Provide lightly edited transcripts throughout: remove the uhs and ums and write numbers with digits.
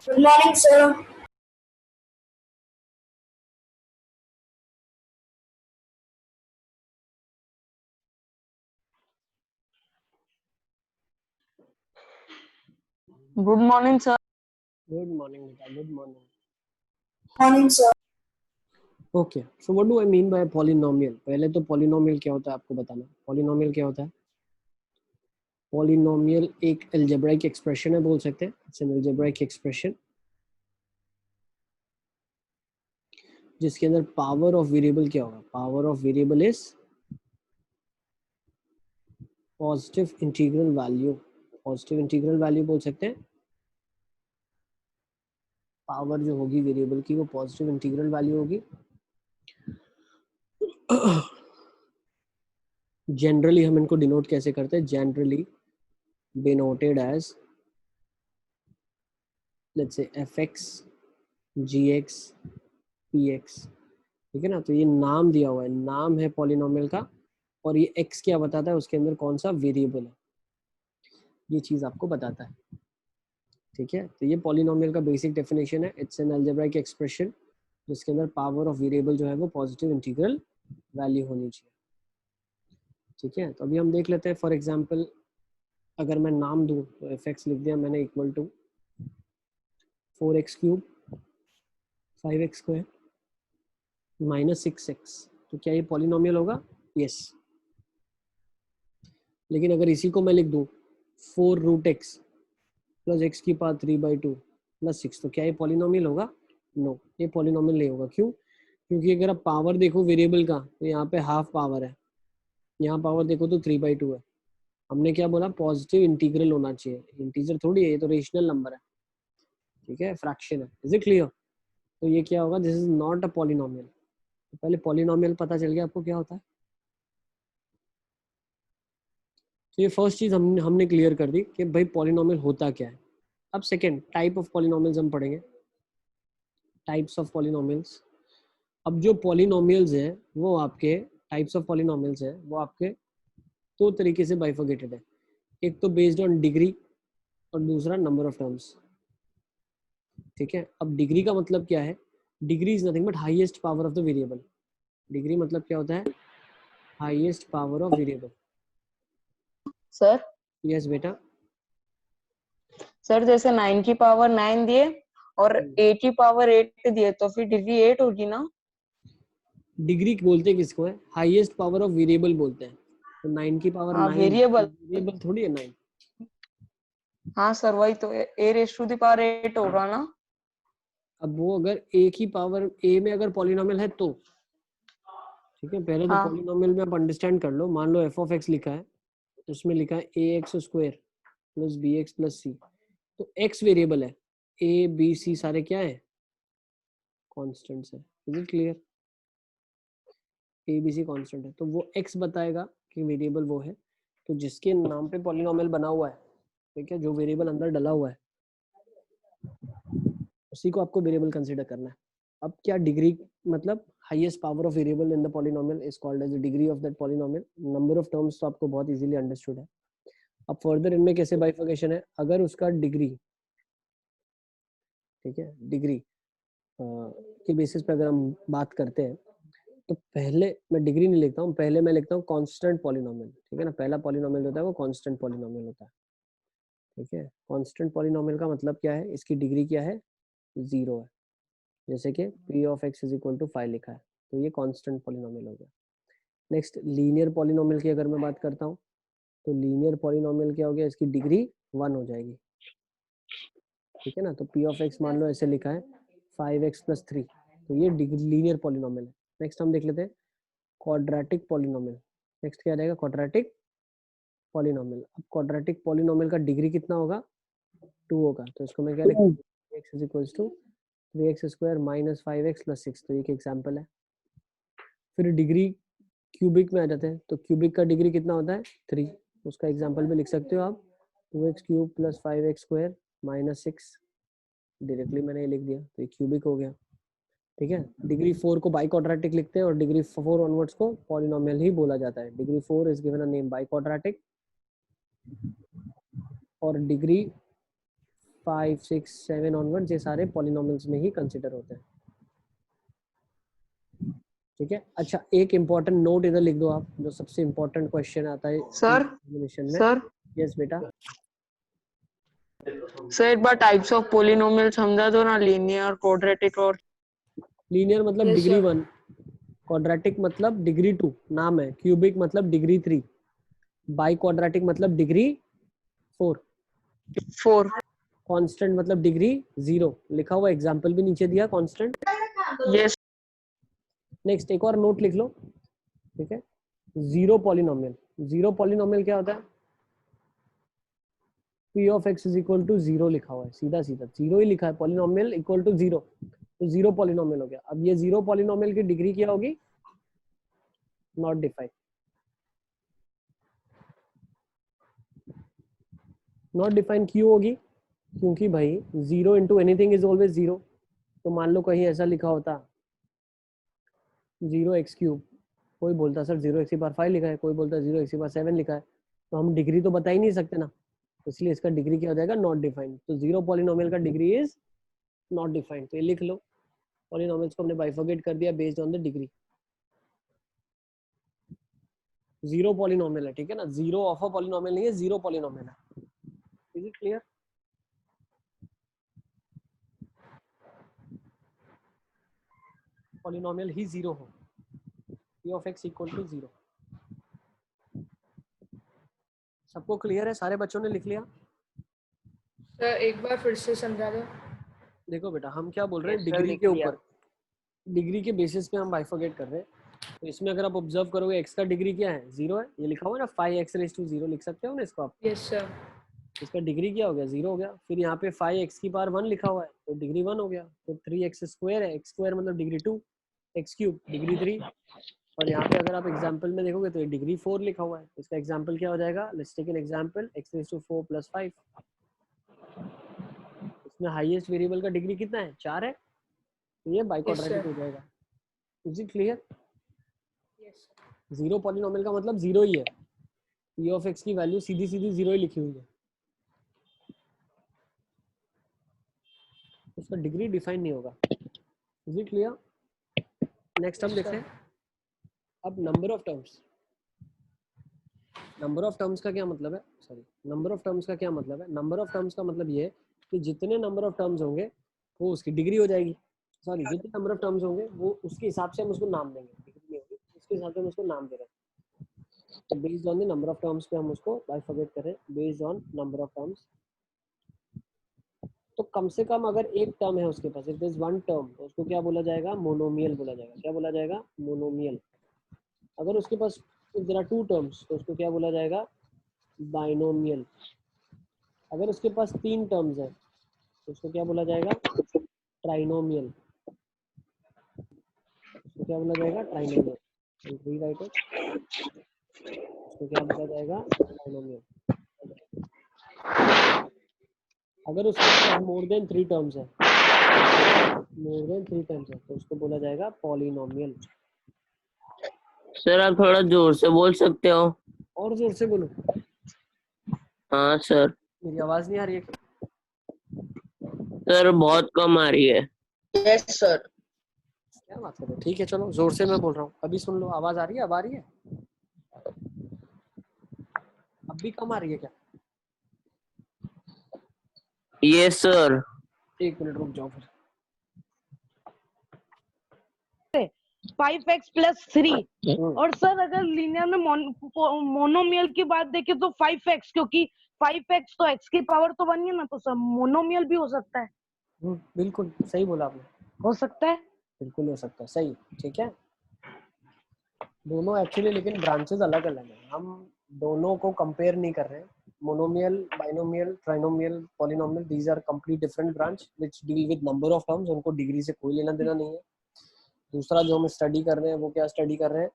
Good morning, sir. Good morning, sir. Good morning, beta. Good morning. Morning, sir. Okay. So what do I mean by polynomial? पहले तो polynomial क्या होता है आपको बताना. Polynomial क्या होता है? Polynomial एक algebraic expression है बोल सकते हैं. It's an algebraic expression जिसके अंदर power of variable क्या होगा? Power of variable is positive integral value. Positive integral value बोल सकते हैं. Power जो होगी variable की वो positive integral value होगी. Generally हम इनको denote कैसे करते हैं? Generally denoted as, let's say, fx, gx, px. ठीक है ना. तो ये नाम दिया हुआ है, नाम है पॉलिनोमियल का, और ये x क्या बताता है, उसके अंदर कौन सा वेरिएबल है, ये चीज आपको बताता है. ठीक है. तो ये पॉलिनोमियल का बेसिक डेफिनेशन है. इट्स एन अलजेब्राइक एक्सप्रेशन जिसके अंदर पावर ऑफ वेरिएबल जो है वो पॉजिटिव इंटीग्रल वैल्यू होनी चाहिए. ठीक है. तो अभी हम देख लेते हैं. फॉर एग्जाम्पल अगर मैं नाम दूं तो fx लिख दिया मैंने equal to 4x cube 5x square minus 6x. तो क्या ये पॉलिनोमियल होगा? यस. लेकिन अगर इसी को मैं लिख दूं 4 रूट एक्स प्लस एक्स की पावर 3/2 प्लस 6, तो क्या ये पॉलिनोमियल होगा? नो, ये पॉलिनोमियल नहीं होगा. क्यों? क्योंकि अगर आप पावर देखो वेरिएबल का तो यहाँ पे हाफ पावर है, यहाँ पावर देखो तो 3/2 है. हमने क्या बोला? पॉजिटिव इंटीग्रल होना चाहिए. इंटीजर थोड़ी है, ये तो रेशनल नंबर है. ठीक है, फ्रैक्शन है. Is it clear? तो ये क्या होगा? This is not a polynomial. तो पहले पॉलिनोमियल पता चल गया आपको क्या होता है. तो ये फर्स्ट चीज हमने क्लियर कर दी कि भाई पॉलिनोमियल होता क्या है. अब सेकंड टाइप ऑफ पॉलिनोमियल्स हम पढ़ेंगे. Types of polynomials. अब जो पॉलिनोमियल्स हैं वो आपके टाइप्स ऑफ पॉलिनोमियल्स हैं वो आपके दो तरीके से बाइफर्केटेड है. एक तो बेस्ड ऑन डिग्री और दूसरा नंबर ऑफ टर्म्स. ठीक है. अब डिग्री का मतलब क्या है? Degree is nothing but highest power of the variable. Degree मतलब क्या होता है? Highest power of variable. Sir yes बेटा. सर जैसे 9 की पावर 9 दिए और 8 की पावर 8 दिए तो फिर डिग्री 8 होगी ना? डिग्री बोलते हैं किसको है? हाईएस्ट पावर ऑफ वेरिएबल बोलते हैं. तो 9 की पावर 9 वेरिएबल थोड़ी है 9. हाँ सर, वही तो a raise to the power 8 होगा ना. अब वो अगर a की पावर a में अगर पॉलिनोमियल है तो ठीक है. पहले तो हाँ. पॉलिनोमियल में आप अंडरस्टैंड कर लो. मान लो f ऑफ x लिखा है, उसमें लिखा है ax square plus bx plus c. तो x वेरिएबल है, a b c सारे क्या है? कॉन्स्टेंट्स है. Is it clear? a b c constant है तो वो x बताएगा कि वेरिएबल वो है. तो जिसके नाम पे पॉलिनोमियल बना हुआ है, ठीक है, जो वेरिएबल अंदर डला हुआ है उसी को आपको वेरिएबल कंसीडर करना है. अब क्या डिग्री मतलब highest power of variable in the polynomial is called as the degree of that polynomial. Number of terms तो आपको बहुत इजीली अंडरस्टूड है. अब फर्दर इनमें कैसे बाइफर्केशन है? अगर उसका डिग्री, ठीक है, डिग्री के बेसिस पे अगर हम बात करते हैं तो पहले मैं डिग्री नहीं लिखता हूँ, पहले मैं लिखता हूँ कांस्टेंट पॉलिनोमियल. ठीक है ना. पहला पॉलिनोमियल होता है वो कांस्टेंट पॉलिनोमियल होता है. ठीक है. कांस्टेंट पॉलिनोमियल का मतलब क्या है? इसकी डिग्री क्या है? 0 है. जैसे कि p of x is equal to 5 लिखा है, तो ये कांस्टेंट पॉलिनोमियल हो गया. नेक्स्ट लीनियर पॉलिनोमियल की अगर मैं बात करता हूँ तो लीनियर पॉलिनोमियल क्या हो गया? इसकी डिग्री 1 हो जाएगी. ठीक है ना. तो p ऑफ x मान लो ऐसे लिखा है 5x प्लस 3, तो ये लीनियर पॉलिनोमियल है. नेक्स्ट हम देख लेते हैं क्वाड्रेटिक पॉलिनोमियल. नेक्स्ट क्या रहेगा? Quadratic polynomial. अब क्वाड्रेटिक पॉलिनोमियल का डिग्री कितना होगा? 2 होगा. तो इसको मैं क्या लिखूँ? x is equal to 3x square minus 5x plus 6. तो एक एग्जाम्पल है. फिर डिग्री क्यूबिक में आ जाते हैं. तो क्यूबिक का डिग्री कितना होता है? 3. उसका एग्जाम्पल भी लिख सकते हो आप 2x cube plus 5x square minus 6. Directly मैंने ये लिख दिया तो ये क्यूबिक हो गया. ठीक है. डिग्री 4 को बाई क्वाड्रेटिक लिखते हैं और डिग्री 4 ऑनवर्ड्स को पॉलिनोमियल ही बोला जाता है. Degree 4 is given a name by quadratic और डिग्री 5 6 7 ऑनवर्ड ये सारे पॉलिनोमियल्स में ही कंसिडर होते हैं। ठीक है, अच्छा एक इम्पोर्टेंट नोट इधर लिख दो आप, जो सबसे इम्पोर्टेंट क्वेश्चन आता है सर एग्जामिनेशन में। सर यस बेटा, सर एक बार टाइप्स ऑफ पोलिनोमियल समझा दो ना, लीनियर, क्वाड्रेटिक और लीनियर मतलब Yes, डिग्री sir. 1, क्वाड्रेटिक मतलब डिग्री 2 नाम है, क्यूबिक मतलब डिग्री 3, बाई क्वाड्रेटिक मतलब डिग्री 4, 4। कांस्टेंट मतलब डिग्री 0, लिखा हुआ एग्जांपल भी नीचे दिया कांस्टेंट। यस नेक्स्ट एक और नोट लिख लो, ठीक है, जीरो पॉलिनोमियल। जीरो पॉलिनोमियल क्या होता है? p of x is equal to 0 लिखा हुआ है, सीधा सीधा 0 ही लिखा है, पॉलिनोमियल इक्वल टू 0, तो जीरो पॉलिनोमियल हो गया। अब ये जीरो पॉलिनोमियल की डिग्री क्या होगी? Not defined. नॉट डिफाइंड क्यों होगी? क्योंकि भाई 0 इंटू एनीथिंग इज ऑलवेज 0। तो मान लो कहीं ऐसा लिखा होता 0x3, कोई बोलता सर 0x⁵ लिखा है, कोई बोलता 0x⁵ लिखा है, तो हम डिग्री तो बता ही नहीं सकते ना, इसलिए इसका डिग्री क्या हो जाएगा? Not defined. तो जीरो पॉलिनोमियल का डिग्री इज नॉट डिफाइंड। तो ये लिख लो, पॉलिनोमियल्स को हमने बाइफर्केट कर दिया based on the degree. Zero polynomial है, ठीक है ना, जीरो ऑफ अ पॉलिनोमियल नहीं है, जीरो पॉलिनोमियल है। Is it clear? पॉलिनोमियल ही जीरो हो, p of x equal to 0। सबको क्लियर है? सारे बच्चों ने लिख लिया? सर एक बार फिर से समझा दो। देखो बेटा, हम क्या बोल रहे हैं, Yes, sir, डिग्री लिख के लिया। ऊपर, डिग्री के बेसिस पे हम बाइफर्केट कर रहे हैं। तो इसमें अगर आप ऑब्जर्व करोगे x का डिग्री क्या है? 0 है, ये लिखा हुआ है ना 5x⁻0, लिख सकते हो ना इसको आप। Yes sir. इसका डिग्री क्या हो गया? 0 हो गया। फिर यहाँ पे 5x⁻1 लिखा हुआ है, तो डिग्री 1 हो गया। तो 3x² है, x² मतलब डिग्री 2, x³ डिग्री 3, और यहाँ पे अगर आप एग्जाम्पल में देखोगे तो ये डिग्री 4 लिखा हुआ है। तो इसका एग्जाम्पल क्या हो जाएगा? Let's take an example, x⁴ + 5। इसमें हाईएस्ट वेरिएबल का डिग्री कितना है? 4 है, तो ये बाई Yes, क्वाड्रेटिक sir. हो जाएगा। Is it clear? Yes sir. Zero polynomial का मतलब 0 ही है, p ऑफ x की वैल्यू सीधी सीधी 0 ही लिखी हुई है, उसका डिग्री डिफाइन नहीं होगा। Is it clear? नेक्स्ट हम Yes, देखते sir. हैं अब number of terms. Number of terms का क्या मतलब है? सॉरी, नंबर ऑफ टर्म्स का क्या मतलब है? नंबर ऑफ टर्म्स का मतलब ये है कि जितने नंबर ऑफ टर्म्स होंगे वो उसकी डिग्री हो जाएगी। सॉरी, जितने नंबर ऑफ टर्म्स होंगे वो उसके हिसाब से हम उसको नाम देंगे, डिग्री नहीं होगी, उसके हिसाब से हम उसको नाम दे रहे हैं। तो based on the number of terms पे हम उसको बाइफर्केट करें, based on number of terms. तो कम से कम अगर एक टर्म है उसके पास, if there is one term, तो उसको क्या बोला जाएगा? मोनोमियल बोला जाएगा। क्या बोला जाएगा? मोनोमियल। अगर उसके पास if there are two terms, तो उसको क्या बोला जाएगा? बाइनोमियल। अगर उसके पास 3 टर्म्स है तो उसको क्या बोला जाएगा? ट्राइनोमियल। उसको क्या बोला जाएगा? ट्राइनोमियल। रीराइट इट, उसको क्या बोला जाएगा? ट्राइनोमियल। अगर उसके पास मोर देन 3 टर्म्स है, मोर देन 3 टर्म्स है, तो उसको बोला जाएगा पॉलिनोमियल। सर आप थोड़ा जोर से बोल सकते हो? और जोर से बोलो, हाँ सर। मेरी आवाज नहीं आ रही है क्या? सर बहुत कम आ रही है। Yes sir. क्या बात कर रहे हो? ठीक है चलो, जोर से मैं बोल रहा हूँ, अभी सुन लो, आवाज आ रही है? अब आ रही है? अब भी कम आ रही है क्या? Yes sir. 1 मिनट रुक जाओ फिर। 5x + 3। और सर अगर लीनियर में मोनोमियल की बात देखें तो 5x, क्योंकि 5x तो x की पावर तो 1 है ना, तो सर मोनोमियल भी हो सकता है। बिल्कुल सही बोला आपने, हो सकता है। बिल्कुल हो सकता है, सही, ठीक है। दोनों एक्चुअली लेकिन ब्रांचेस अलग अलग हैं, हम दोनों को कंपेयर नहीं कर रहे हैं। Monomial, binomial, trinomial, polynomial, these are complete different branch which deal with number of terms, उनको डिग्री से कोई लेना देना नहीं है। दूसरा जो हम स्टडी कर रहे हैं वो क्या स्टडी कर रहे हैं?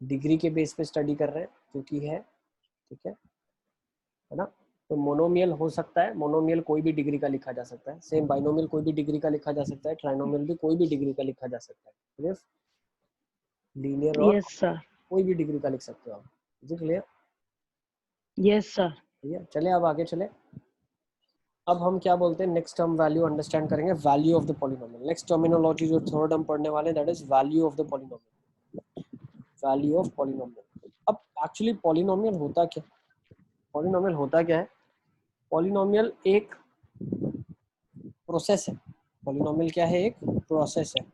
डिग्री के बेस पे स्टडी कर रहे हैं, क्योंकि है, ठीक है ना। तो मोनोमियल हो सकता है, मोनोमियल कोई भी डिग्री का लिखा जा सकता है, सेम बाइनोमियल कोई भी डिग्री का लिखा जा सकता है, ट्राइनोमियल भी कोई भी डिग्री का लिखा जा सकता है, सिर्फ लीनियर और यस सर। कोई भी डिग्री का लिख सकते हो आप। Is it clear? Yes sir. ठीक है, चले अब आगे चले। अब हम क्या बोलते हैं, नेक्स्ट हम वैल्यू अंडरस्टैंड करेंगे, value of the polynomial. Next terminology जो थर्ड हम पढ़ने वाले that is value of the polynomial. Value of polynomial. अब एक्चुअली पॉलिनोमियल होता क्या, पॉलिनोमियल होता क्या है? पॉलिनोमियल एक प्रोसेस है। पॉलिनोमियल क्या है? एक प्रोसेस है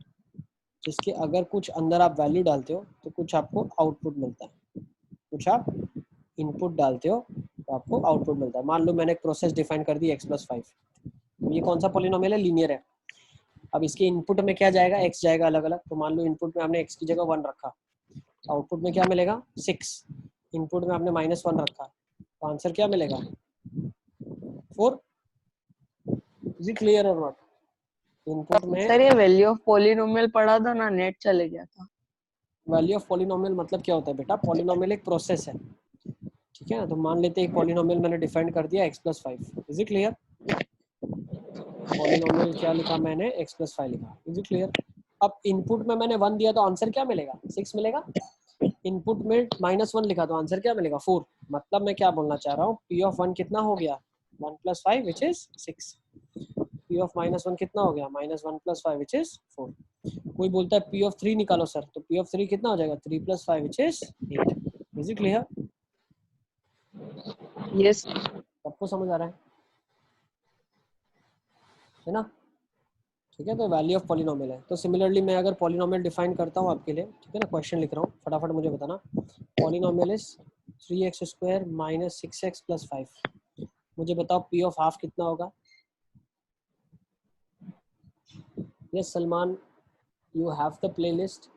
जिसके अगर कुछ अंदर आप वैल्यू डालते हो तो कुछ आपको आउटपुट मिलता है, कुछ आप इनपुट डालते हो तो आपको आउटपुट मिलता है। मान लो मैंने एक प्रोसेस डिफाइन कर दी x+5, ये कौन सा पॉलिनोमियल है? लीनियर है। अब इसके इनपुट में क्या जाएगा? x जाएगा अलग अलग। तो मान लो इनपुट में आपने x की जगह 1 रखा, आउटपुट में क्या मिलेगा? 6। इनपुट में आपने -1 रखा, तो आंसर क्या मिलेगा? 4। इज इट क्लियर और नॉट? इनपुट में सर ये वैल्यू ऑफ पॉलिनोमियल पढ़ा था ना, नेट चले गया था। वैल्यू ऑफ पॉलिनोमियल मतलब क्या होता है बेटा? पॉलिनोमियल एक प्रोसेस है, ठीक है ना। तो मान लेते हैं एक पॉलिनोमियल मैंने डिफाइन कर दिया x+5। Is it clear? Polynomial क्या लिखा मैंने? x+5 लिखा। Is it clear? अब इनपुट में मैंने 1 दिया तो आंसर क्या मिलेगा? 6 मिलेगा। इनपुट में -1 लिखा तो आंसर क्या मिलेगा? 4। मतलब मैं क्या बोलना चाह रहा हूँ, p ऑफ 1 कितना हो गया? 1 + 5 विच इज 6। p ऑफ -1 कितना हो गया? -1 + 5 विच इज 4। कोई बोलता है p ऑफ 3 निकालो सर, तो p ऑफ 3 कितना हो जाएगा? 3 + 5 which is 8। Is it clear? Yes. सबको समझ आ रहा है ना? ठीक है, तो वैल्यू ऑफ पॉलिनोमियल है। तो सिमिलरली मैं अगर पॉलिनोमियल डिफाइन करता हूँ आपके लिए, ठीक है ना, क्वेश्चन लिख रहा हूँ, फटाफट मुझे बताना। Polynomial is 3x² - 6x + 5। मुझे बताओ p ऑफ हाफ कितना होगा? Yes Salman, you have the playlist,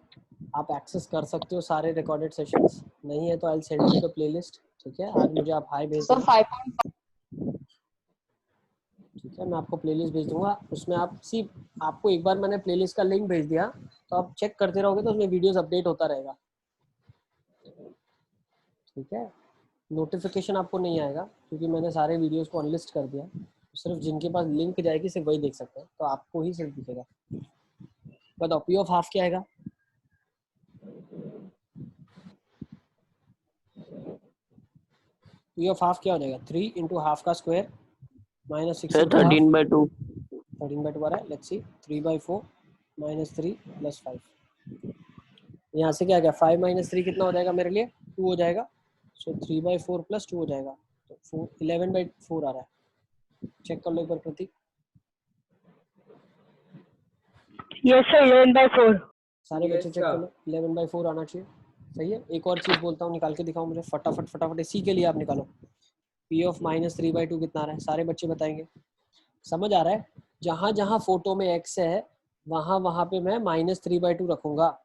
आप एक्सेस कर सकते हो सारे रिकॉर्डेड सेशंस। नहीं है तो I will send you the playlist. ठीक है, आज मुझे आप हाई भेज सर देना। 5.5। ठीक है, मैं आपको प्लेलिस्ट भेज दूंगा, उसमें आप आपको एक बार मैंने प्लेलिस्ट का लिंक भेज दिया तो आप चेक करते रहोगे तो उसमें वीडियोस अपडेट होता रहेगा। ठीक है, नोटिफिकेशन आपको नहीं आएगा क्योंकि मैंने सारे वीडियोस को अनलिस्ट कर दिया। सिर्फ जिनके पास लिंक जाएगी सिर्फ वही देख सकते हैं, तो आपको ही सिर्फ दिखेगा। बताओ p ऑफ हाफ क्या आएगा? p ऑफ हाफ क्या हो जाएगा? 3 × हाफ का स्क्वायर -6 सर × हाफ 13/2। 13/2 आ रहा है। Let's see, 3/4 -3 + 5। यहाँ से क्या गया? 5 - 3 कितना हो जाएगा मेरे लिए? 2 हो जाएगा। सो 3/4 + 2 हो जाएगा, तो 11/4 आ रहा है। चेक कर लो एक बार प्रतीक। Yes sir 11/4। सारे बच्चे चेक कर लो, 11/4 आना चाहिए। सही है। एक और चीज बोलता हूँ, निकाल के दिखाओ मुझे फटाफट फटाफट, इसी के लिए आप निकालो। p ऑफ -3/2 कितना आ रहा है? सारे बच्चे बताएंगे। समझ आ रहा है? जहां जहां फोटो में x है वहां वहां पे मैं -3/2 रखूंगा।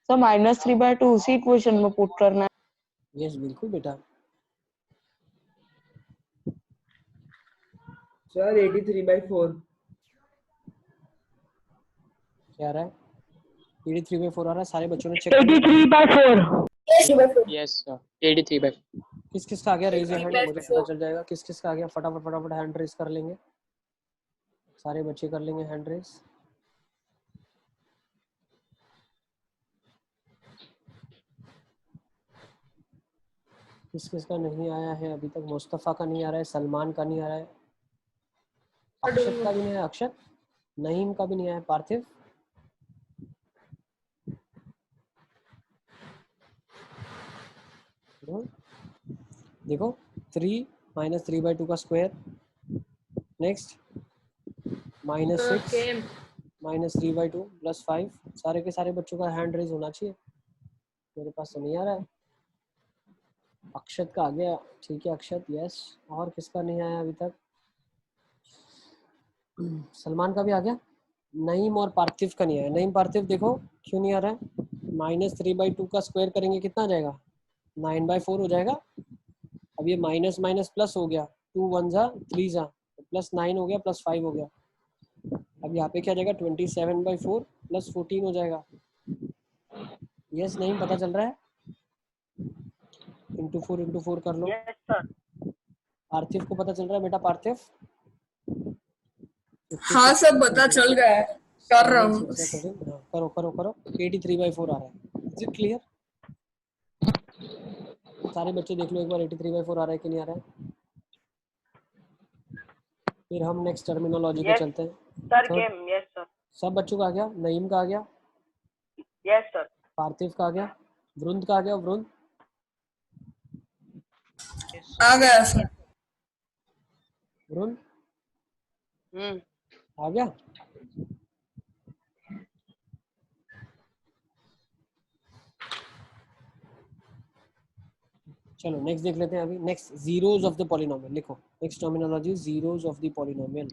सर -3/2 उसी इक्वेशन में पुट करना है। यस बिल्कुल बेटा। सर 83/4। क्या आ रहा है? 83/4 आ रहा है। सारे बच्चों ने चेक कर लिया? 83/4। Yes sir 83/4। किस किस का आ गया? रेज योर हैंड, मुझे पता 83/4। चल जाएगा किस किस का आ गया। फटाफट फटाफट हैंड रेज कर लेंगे, सारे बच्चे कर लेंगे हैंड रेज। किस किस का नहीं आया है अभी तक? मुस्तफ़ा का नहीं आ रहा है, सलमान का नहीं आ रहा है, अक्षत का भी नहीं आया, अक्षत, नईम का भी नहीं आया, पार्थिव, देखो 3 - 3/2 का स्क्वायर, नेक्स्ट -6 केम -3/2 + 5। सारे के सारे बच्चों का हैंड रेज होना चाहिए। मेरे पास तो नहीं आ रहा है। अक्षत का आ गया, ठीक है अक्षत, यस। और किसका नहीं आया अभी तक? सलमान का भी आ गया, नईम और पार्थिव का नहीं आया। नईम पार्थिव देखो क्यों नहीं आ रहा है? -3/2 का स्क्वायर करेंगे कितना आ जाएगा? 9/4 हो जाएगा। अब ये माइनस माइनस प्लस हो गया, 2 1 जा 3 जा, +9 हो गया, +5 हो गया। अब यहाँ पे क्या जाएगा? 27/4 + 14 हो जाएगा। यस नहीं पता चल रहा है? इंटू 4 कर लो। Yes sir. पार्थिव को पता चल रहा है बेटा? पार्थिव हाँ सब पता चल गया है, कर रहा हूँ। करो करो करो। 83/4 आ रहा है। Is it clear? सारे बच्चे देख लो एक बार 83/4 आ रहा है कि नहीं आ रहा है। फिर हम नेक्स्ट टर्मिनोलॉजी पे चलते हैं। Sir game. Yes sir. सब बच्चों का आ गया? नईम का आ गया? Yes sir. पार्थिव का आ गया? वरुण का आ गया? वरुण आ गया सर। वरुण आ गया? चलो नेक्स्ट देख लेते हैं। अभी next zeros of the polynomial लिखो। Next terminology zeros of the polynomial.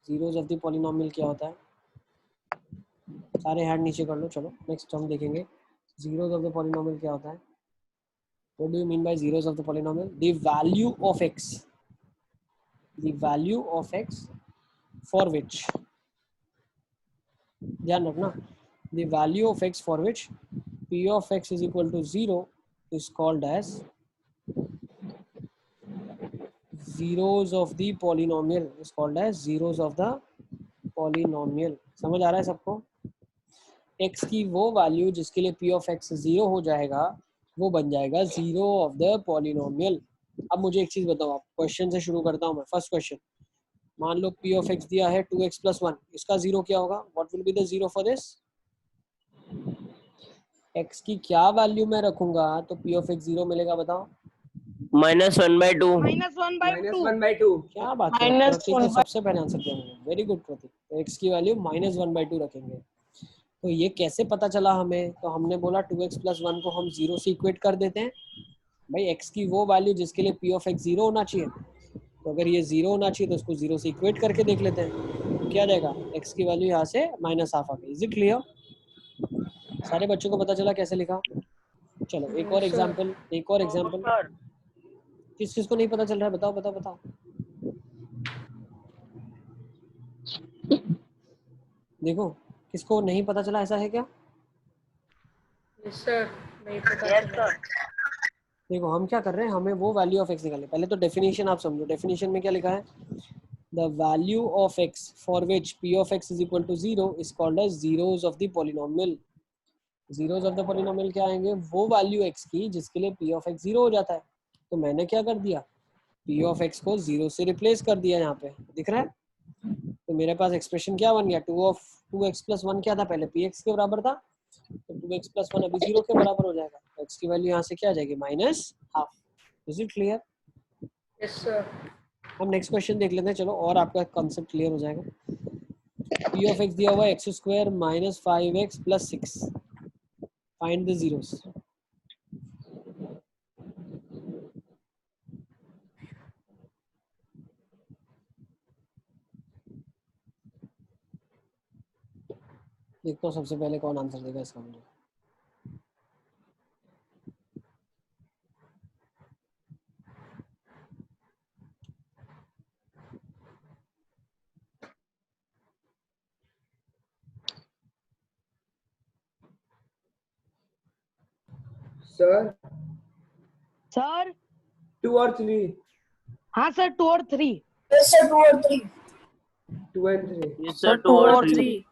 Zeros of the polynomial क्या होता है? सारे हैंड नीचे कर लो। चलो नेक्स्ट हम देखेंगे जीरोस ऑफ द पॉलिनोमियल क्या होता है। What do you mean by zeros of the polynomial? The value of x, the value of x for which, ध्यान रखना, the value of x for which p of x is equal to 0 is called as zeros of the polynomial, is called as zeros of the polynomial। समझ आ रहा है सबको? x की वो value जिसके लिए p of x 0 हो जाएगा वो बन जाएगा जीरो ऑफ द पॉलिनोमियल। अब मुझे एक चीज बताओ, आप क्वेश्चन से शुरू करता हूँ मैं। फर्स्ट क्वेश्चन, मान लो p of x दिया है 2x + 1, इसका जीरो क्या होगा? What will be the zero for this? x की क्या वैल्यू मैं रखूंगा तो p of x 0 मिलेगा? बताओ। -1/2। -1/2। क्या बात है, प्रतीक ने सबसे पहले आंसर दिया मुझे। वेरी गुड प्रतीक। तो x की वैल्यू -1/2 रखेंगे। तो ये कैसे पता चला हमें? तो हमने बोला 2x + 1 को हम 0 से इक्वेट कर देते हैं। भाई x की वो वैल्यू जिसके लिए p of x 0 होना चाहिए, तो अगर ये 0 होना चाहिए तो उसको 0 से इक्वेट करके देख लेते हैं। तो क्या जाएगा? x की वैल्यू यहाँ से -1/2 आ गई। Is it clear? सारे बच्चों को पता चला कैसे लिखा? चलो एक और एग्जांपल, एक और एग्जांपल। किस चीज को नहीं पता चल रहा है? बताओ बताओ बताओ। देखो किसको नहीं पता चला, ऐसा है क्या? यस सर, नहीं पता चला। देखो हम क्या कर रहे हैं, हमें वो वैल्यू ऑफ x निकालनी। पहले तो डेफिनेशन आप समझो। डेफिनेशन में क्या लिखा है? The value of x for which p of x is equal to 0 is called as zeros of the polynomial। zeros of the polynomial क्या आएंगे? वो वैल्यू x की जिसके लिए p of x 0 हो जाता है। तो मैंने क्या कर दिया? p of x को 0 से रिप्लेस कर दिया। यहाँ पे दिख रहा है? तो मेरे पास एक्सप्रेशन क्या बन गया? 2x + 1 क्या था? पहले px के बराबर था, तो 2x + 1 अभी 0 के बराबर हो जाएगा। तो x की वैल्यू यहाँ से क्या आ जाएगी? -½ is it clear? Yes sir. हम नेक्स्ट क्वेश्चन देख लेते हैं। चलो और आपका कॉन्सेप्ट क्लियर हो जाएगा। p of x दिया हुआ है x² - 5x + 6, find the zeros. देखता हूँ सबसे पहले कौन आंसर देगा इसका मुझे। सर सर 2 और 3। हाँ सर 2 और 3। यस सर 2 और 3। 2 and 3। Yes sir, 2 और 3।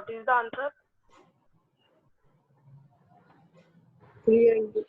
What is the answer? 390.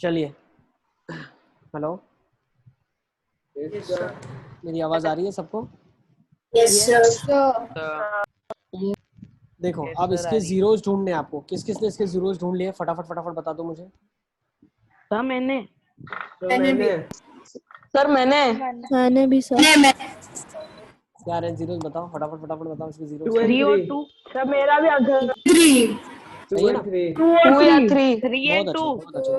चलिए, हेलो, Yes, sir. मेरी आवाज आ रही है सबको? Sir. देखो, अब इसके जीरोस ढूंढने हैं आपको। किस किसने इसके जीरोस ढूंढ लिए? फटाफट फटाफट बता दो मुझे। सर मैंने So मैंने सर मैंने भी सर। क्या है जीरोस? बताओ फटाफट फटाफट बताओ इसके जीरोस। 2 and 3 और 3. 2। सर मेरा भी आंसर 2 सही है ना? and 3. 2 या 3? 3 बहुत and अच्छा, 2। बहुत अच्छा।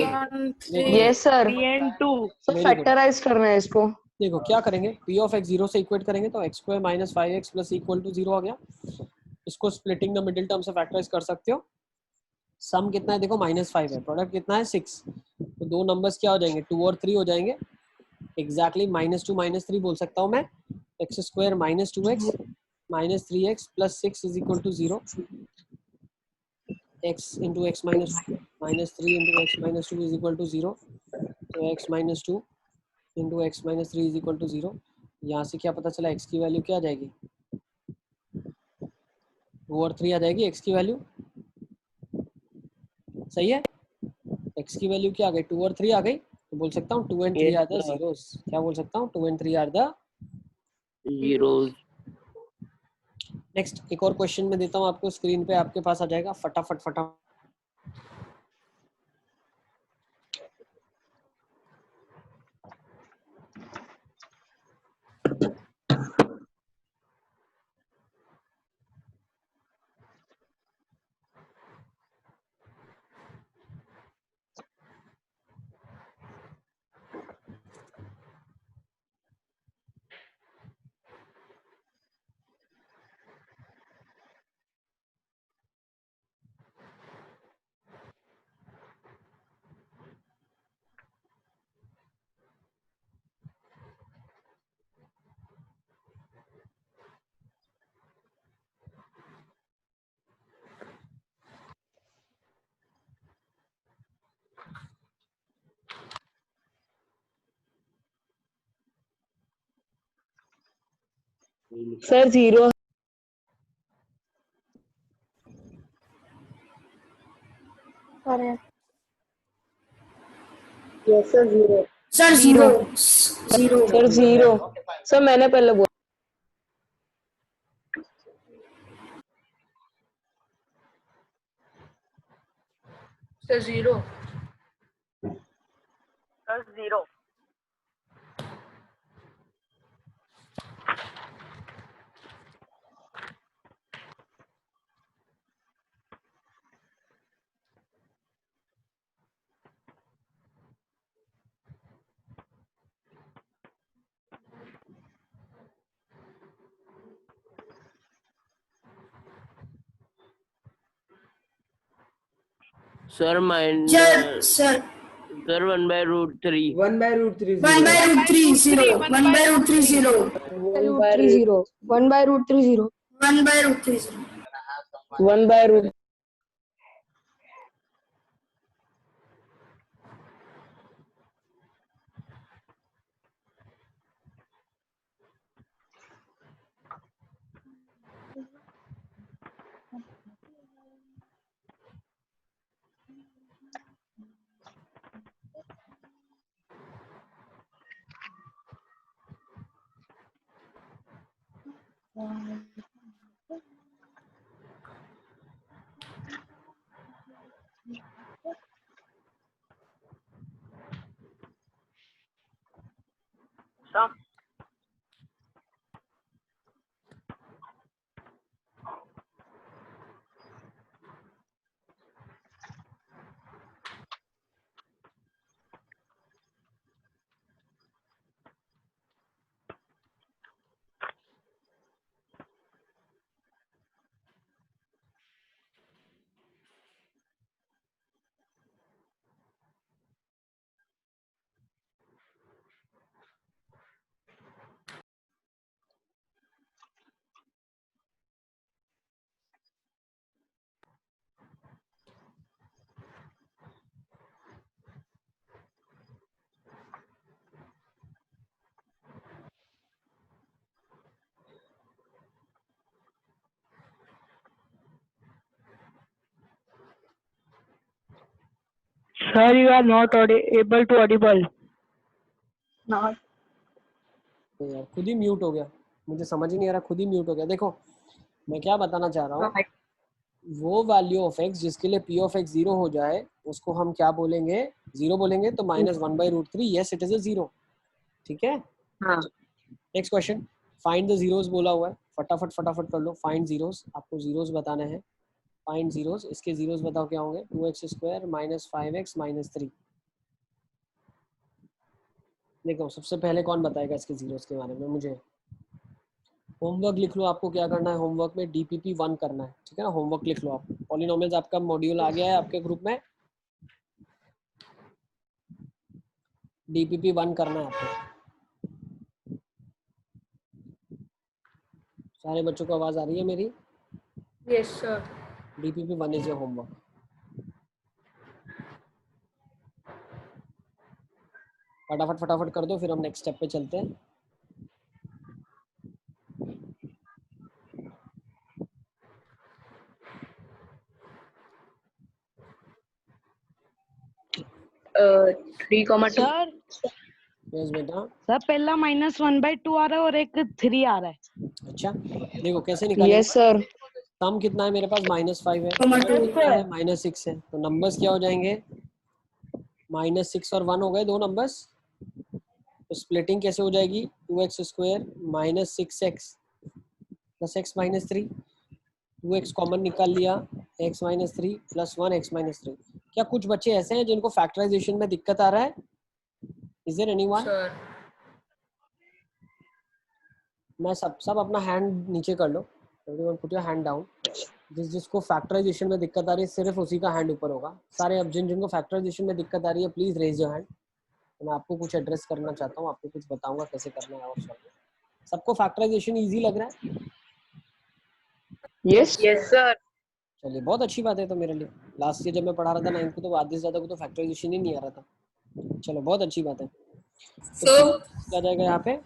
देखो, yes sir. 3 and 2। Sir Very good. Factorise करना है इसको। देखो क्या करेंगे, p ऑफ x 0 से इक्वेट करेंगे तो x square minus 5x plus equal to 0 आ गया। इसको स्प्लिटिंग द मिडिल टर्म से फैक्टराइज कर सकते हो। सम कितना है देखो, -5 है, प्रोडक्ट कितना है 6। तो दो नंबर्स क्या हो जाएंगे, 2 और 3 हो जाएंगे। एग्जैक्टली -2 -3 बोल सकता हूँ मैं। x square minus 2x minus 3x plus 6 is equal to 0। x into x minus 3 into x minus 2 is equal to 0। तो x minus 2 into x minus 3 is equal to 0। यहाँ से क्या पता चला, x की वैल्यू क्या आ जाएगी, 2 और 3 आ जाएगी x की वैल्यू। सही है, x की वैल्यू क्या आ गई, 2 और 3 आ गई। तो बोल सकता हूँ 2 and 3 आर द जीरोस। क्या बोल सकता हूँ, 2 and 3 are the zeros. Next. एक और क्वेश्चन में देता हूँ आपको, स्क्रीन पे आपके पास आ जाएगा। फटाफट फटाफट sir 0। Sir zero. Sir 0। Sir मैंने पहले बोला। Sir, 0. Sir 0। Sir minus sir sir 1/√3 1/√3 1 by root 3 0 1 by root 3 0 1 by root 3 0 1 by root 3 0 1 by root Sir, you are not able to audible. तो यार खुद ही म्यूट हो गया, मुझे समझ ही नहीं आ रहा, खुद ही म्यूट हो गया। देखो मैं क्या बताना चाह रहा हूँ, वो वैल्यू ऑफ एक्स जिसके लिए पी ऑफ एक्स 0 हो जाए उसको हम क्या बोलेंगे, 0 बोलेंगे। तो -1/√3, यस इट इज अ 0, ठीक है। हाँ next question, find the zeros बोला हुआ है, फटाफट फटाफट कर लो। फाइंड जीरोस, आपको जीरोस बताने हैं। फाइंड जीरोस, इसके जीरोस बताओ क्या होंगे। 2x² - 5x - 3। देखो सबसे पहले कौन बताएगा इसके जीरोस के बारे में, मुझे। होमवर्क लिख लो, आपको क्या करना है होमवर्क में, DPP 1 करना है, ठीक है ना। होमवर्क लिख लो आप। पॉलिनोमियल्स आपका मॉड्यूल आ गया है आपके ग्रुप में, DPP 1 करना है आपको। सारे बच्चों को आवाज आ रही है मेरी? Yes, sir. DPP 1 is your homework. फटाफट फटाफट कर दो, फिर हम नेक्स्ट स्टेप पे चलते हैं। सर यस बेटा। सर पहला -1/2 आ रहा है और एक 3 आ रहा है। अच्छा देखो कैसे निकालेंगे। यस सर सम कितना है मेरे पास, -5 है, Comma 2 कितना है -6 है। तो नंबर्स क्या हो जाएंगे, -6 और 1 हो गए दो नंबर्स। तो स्प्लिटिंग कैसे हो जाएगी, 2x² - 6x + x - 3। 2x common निकाल लिया, x - 3 + 1 x - 3। क्या कुछ बच्चे ऐसे हैं जिनको फैक्टराइजेशन में दिक्कत आ रहा है? Is there anyone? Sir. मैं सब अपना हैंड नीचे कर लो, everyone put your hand down. जिसको फैक्टराइजेशन में दिक्कत आ रही है सिर्फ उसी का हैंड ऊपर होगा। सारे अब जिनको फैक्टराइजेशन में दिक्कत आ रही है प्लीज रेज योर हैंड। तो मैं आपको कुछ एड्रेस करना चाहता हूँ, आपको कुछ बताऊंगा कैसे करना है और सब। सबको फैक्टराइजेशन इजी लग रहा है? यस सर चलिए बहुत अच्छी बात है। तो मेरे लिए लास्ट ईयर जब मैं पढ़ा रहा था 9th को तो आधे से ज़्यादा को तो फैक्टराइजेशन ही नहीं आ रहा था। चलो बहुत अच्छी बात है। तो क्या जाएगा यहाँ पे,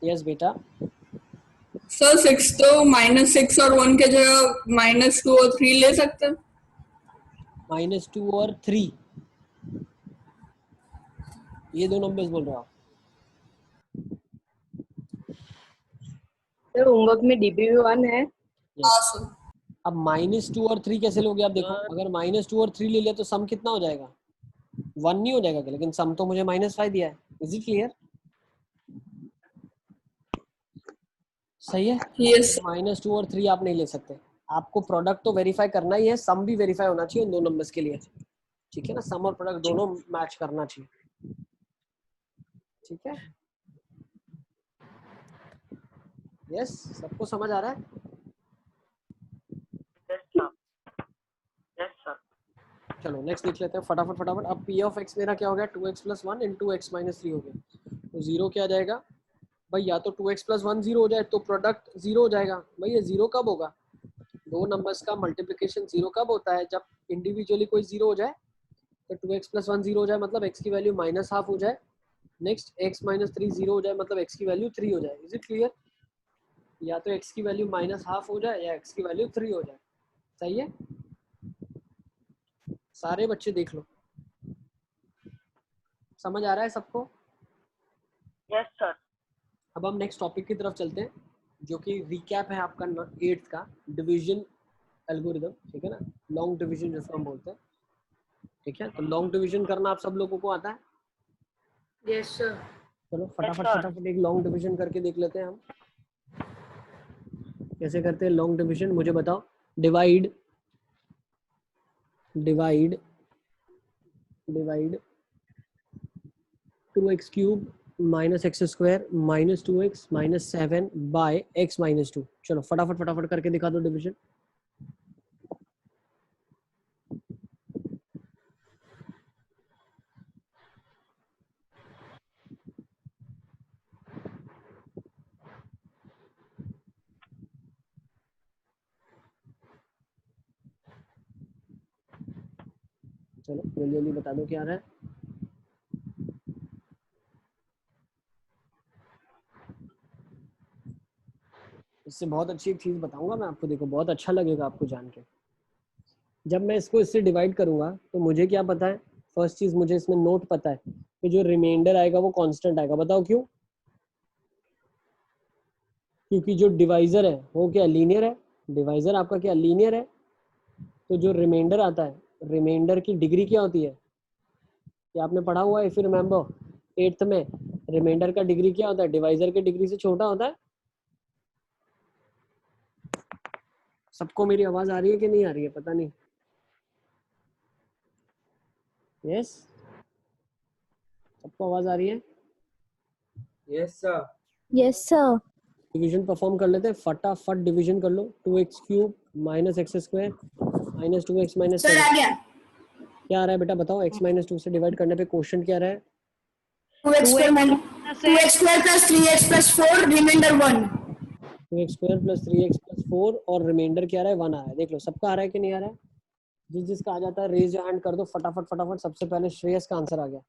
यस बेटा। सर 6 तो -6 और 1 के जगह -2 और 3 ले सकते हैं। -2 और 3, ये दो नंबर्स बोल रहे हो आप? सर होमवर्क में DPP 1 है। हाँ सर। अब -2 और 3 कैसे लोगे आप? देखो अगर -2 और 3 ले लिया तो सम कितना हो जाएगा, 1 नहीं हो जाएगा क्या? लेकिन सम तो मुझे -5 दिया है। Is it clear? सही है। यस -2 और 3 आप नहीं ले सकते। आपको प्रोडक्ट तो वेरीफाई करना ही है, सम भी वेरीफाई होना चाहिए उन दो नंबर्स के लिए, ठीक है ना। सम और प्रोडक्ट दोनों मैच करना चाहिए, ठीक है। यस सबको समझ आ रहा है? चलो नेक्स्ट देख लेते हैं फटाफट फटाफट। अब पी ऑफ एक्स मेरा क्या हो गया, 2x + 1 इंटू एक्स माइनस 3 हो गया। तो जीरो क्या आ जाएगा भाई, या तो 2x + 1 जीरो हो जाए तो प्रोडक्ट जीरो हो जाएगा। भाई ये जीरो कब होगा, दो नंबर्स का मल्टीप्लिकेशन जीरो कब होता है, जब इंडिविजुअली कोई जीरो हो जाए। तो 2x + 1 जीरो हो जाए मतलब x की वैल्यू -½ हो जाए। नेक्स्ट x - 3 जीरो हो जाए मतलब x की वैल्यू 3 हो जाए। Is it clear? या तो x की वैल्यू -½ हो जाए या x की वैल्यू 3 हो जाए। सही है, सारे बच्चे देख लो, समझ आ रहा है सबको? Yes sir. अब हम नेक्स्ट टॉपिक की तरफ चलते हैं, जो कि रिकैप है आपका 8th का, डिवीजन एल्गोरिदम। ठीक है ना, लॉन्ग डिवीजन जिसको हम बोलते हैं। ठीक है, तो लॉन्ग डिवीजन करना आप सब लोगों को आता है? Yes sir. चलो फटाफट फटाफट एक लॉन्ग डिवीजन करके देख लेते हैं हम। कैसे करते हैं लॉन्ग डिवीजन, मुझे बताओ। Divide divide divide 2x³ -x² -2x -7 by x -2। चलो फटाफट फटाफट करके दिखा दो डिवीजन। चलो जल्दी जल्दी बता दो क्या रहा है। इससे बहुत अच्छी एक चीज बताऊंगा मैं आपको, देखो बहुत अच्छा लगेगा आपको जान के। जब मैं इसको इससे डिवाइड करूंगा तो मुझे क्या पता है, फर्स्ट चीज मुझे इसमें नोट पता है कि जो रिमाइंडर आएगा वो कांस्टेंट आएगा। बताओ क्यों? क्योंकि जो डिवाइजर है वो क्या लीनियर है, डिवाइजर आपका क्या लीनियर है। तो जो रिमाइंडर आता है, रिमाइंडर की डिग्री क्या होती है, ये आपने पढ़ा हुआ है इफ यू रिमेंबर 8th में। रिमाइंडर का डिग्री क्या होता है, डिवाइजर की डिग्री से छोटा होता है। सबको मेरी आवाज आ रही है कि नहीं आ रही है, पता नहीं। यस, सबको आवाज आ रही है? Yes sir. Yes sir. Division perform कर लेते हैं, फटाफट डिवीजन कर लो। 2x³ -x² -2x सर आ -7 गया। क्या आ रहा है बेटा, बताओ। x -2 से डिवाइड करने पे क्वोशिएंट क्या आ रहा है? 2x² + 3x + 4 reminder 1। 2x² + 3x + 4 और रिमाइंडर क्या आ रहा है, 1 आ रहा है। देख लो सबका आ रहा है कि नहीं आ रहा है? जिसका आ जाता है रेज योर हैंड कर दो फटाफट फटाफट। सबसे पहले श्रेयस का आंसर आ गया,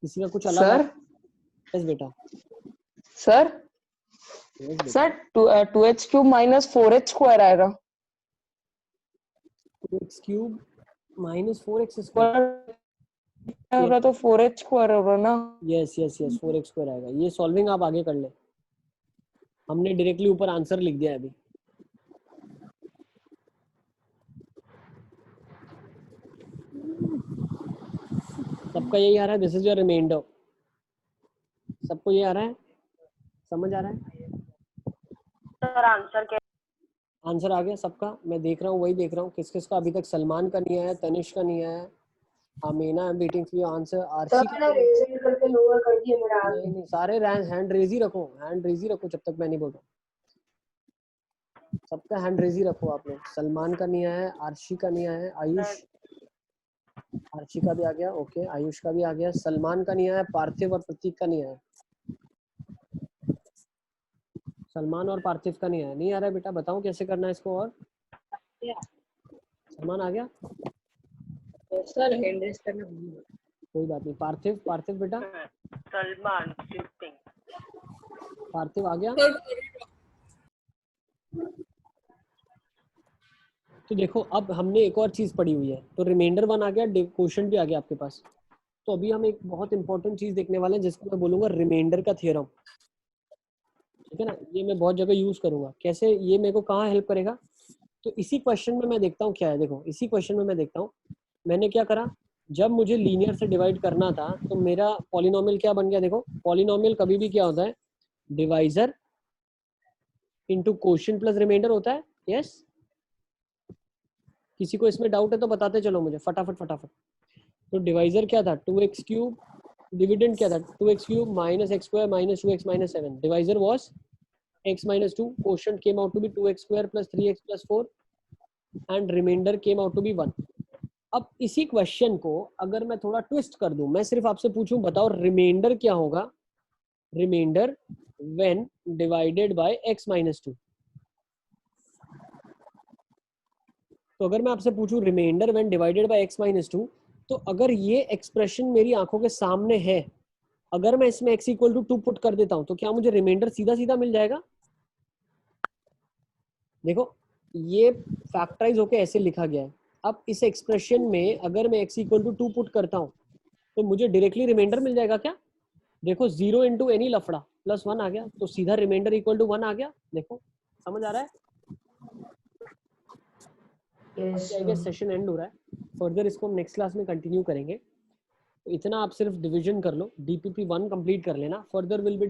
किसी का कुछ अलग? सर यस बेटा। सर यस बेटा। सर 2h³ -4h² आएगा। 2x³ -4x² होगा तो 4h² होगा ना। यस यस यस 4x² आएगा। ये सॉल्विंग आप आगे कर ले, हमने डायरेक्टली ऊपर आंसर लिख दिया है अभी। सबका यही आ रहा है, दिस इज योर रिमाइंडर। सबको ये आ रहा है, समझ आ रहा है? सर आंसर क्या? आंसर आ गया सबका, मैं देख रहा हूँ, वही देख रहा हूँ किस किस का अभी तक। सलमान का नहीं आया, तनिष का नहीं आया, Amina I am waiting for your answer. RC का नहीं, करके लोअर कर दिया मेरा। नहीं सारे हैंड रेज ही रखो, हैंड रेज ही रखो जब तक मैं नहीं बोल रहा। सबका हैंड रेज ही रखो आप लोग। सलमान का नहीं आया, आरशी का नहीं आया, आयुष, आरशी का भी आ गया, ओके आयुष का भी आ गया। सलमान का नहीं आया, पार्थिव और प्रतीक का नहीं आया। सलमान और पार्थिव का नहीं आया, नहीं आ रहा है बेटा, बताओ कैसे करना है इसको। और सलमान आ गया सर हैंड रेज करना। कोई बात नहीं। पार्थिव, पार्थिव बेटा, सलमान शिफ्टिंग। पार्थिव आ गया। तो देखो अब हमने एक और चीज पढ़ी हुई है, तो रिमाइंडर 1 आ गया, क्वोशिएंट भी आ गया आपके पास। तो अभी हम एक बहुत इंपॉर्टेंट चीज देखने वाले हैं जिसको मैं बोलूंगा रिमाइंडर का थ्योरम। ठीक है ना, ये मैं बहुत जगह यूज करूंगा। कैसे, ये मेरे को कहाँ हेल्प करेगा? तो इसी क्वेश्चन में मैं देखता हूँ क्या है। देखो इसी क्वेश्चन में मैं देखता हूँ मैंने क्या करा, जब मुझे लीनियर से डिवाइड करना था तो मेरा पॉलिनोमियल क्या बन गया। देखो पॉलिनोमियल कभी भी क्या होता है, divisor into quotient plus remainder होता है। यस, किसी को इसमें डाउट है तो बताते चलो मुझे फटाफट फटाफट। तो डिवाइजर क्या था, 2x³, डिविडेंड क्या था, 2x³ -x² -2x -7। Divisor was x -2, quotient came out to be 2x² + 3x + 4 and remainder came out to be 1। अब इसी क्वेश्चन को अगर मैं थोड़ा ट्विस्ट कर दूं, मैं सिर्फ आपसे पूछूं बताओ रिमाइंडर क्या होगा, remainder when divided by x minus 2। तो अगर मैं आपसे पूछूं remainder when divided by x minus 2, तो अगर ये एक्सप्रेशन मेरी आंखों के सामने है, अगर मैं इसमें x इक्वल टू 2 पुट कर देता हूं तो क्या मुझे रिमाइंडर सीधा सीधा मिल जाएगा? देखो ये फैक्टराइज होके ऐसे लिखा गया है। अब इस एक्सप्रेशन में अगर मैं x इक्वल टू 2 पुट करता हूं तो मुझे डायरेक्टली रिमाइंडर मिल जाएगा क्या? देखो 0 इंटू एनी लफड़ा प्लस 1 आ गया, तो सीधा रिमाइंडर इक्वल टू 1 आ गया। देखो समझ आ रहा है? सेशन एंड हो रहा है, फर्दर इसको हम नेक्स्ट क्लास में कंटिन्यू करेंगे। तो इतना आप सिर्फ डिवीजन कर लो, DPP 1 कंप्लीट कर लेना, फर्दर विल बी